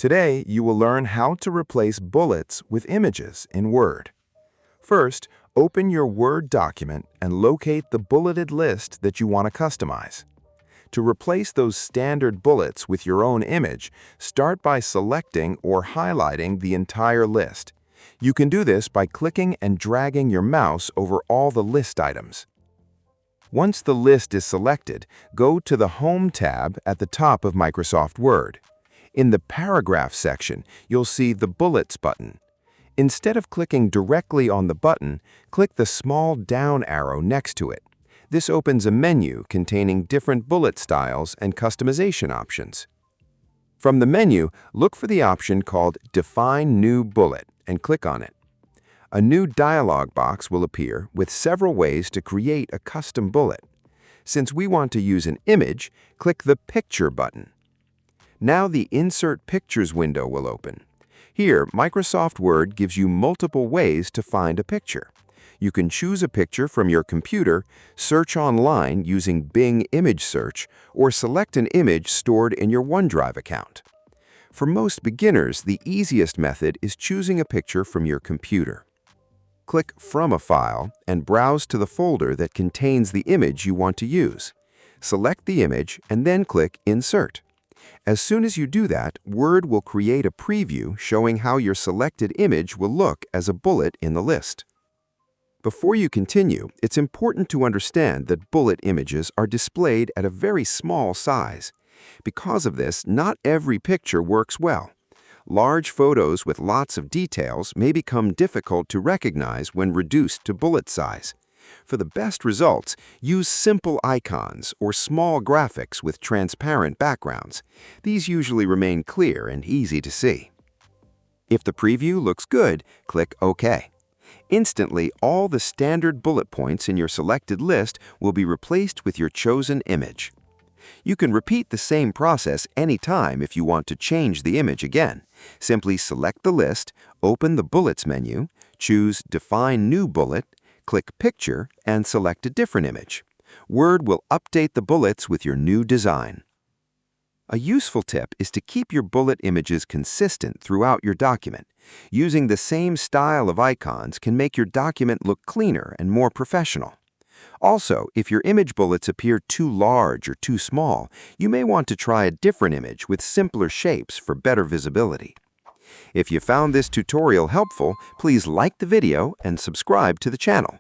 Today, you will learn how to replace bullets with images in Word. First, open your Word document and locate the bulleted list that you want to customize. To replace those standard bullets with your own image, start by selecting or highlighting the entire list. You can do this by clicking and dragging your mouse over all the list items. Once the list is selected, go to the Home tab at the top of Microsoft Word. In the Paragraph section, you'll see the Bullets button. Instead of clicking directly on the button, click the small down arrow next to it. This opens a menu containing different bullet styles and customization options. From the menu, look for the option called Define New Bullet and click on it. A new dialog box will appear with several ways to create a custom bullet. Since we want to use an image, click the Picture button. Now the Insert Pictures window will open. Here, Microsoft Word gives you multiple ways to find a picture. You can choose a picture from your computer, search online using Bing Image Search, or select an image stored in your OneDrive account. For most beginners, the easiest method is choosing a picture from your computer. Click From a File and browse to the folder that contains the image you want to use. Select the image and then click Insert. As soon as you do that, Word will create a preview showing how your selected image will look as a bullet in the list. Before you continue, it's important to understand that bullet images are displayed at a very small size. Because of this, not every picture works well. Large photos with lots of details may become difficult to recognize when reduced to bullet size. For the best results, use simple icons or small graphics with transparent backgrounds. These usually remain clear and easy to see. If the preview looks good, click OK. Instantly, all the standard bullet points in your selected list will be replaced with your chosen image. You can repeat the same process anytime if you want to change the image again. Simply select the list, open the Bullets menu, choose Define New Bullet, click Picture, and select a different image. Word will update the bullets with your new design. A useful tip is to keep your bullet images consistent throughout your document. Using the same style of icons can make your document look cleaner and more professional. Also, if your image bullets appear too large or too small, you may want to try a different image with simpler shapes for better visibility. If you found this tutorial helpful, please like the video and subscribe to the channel.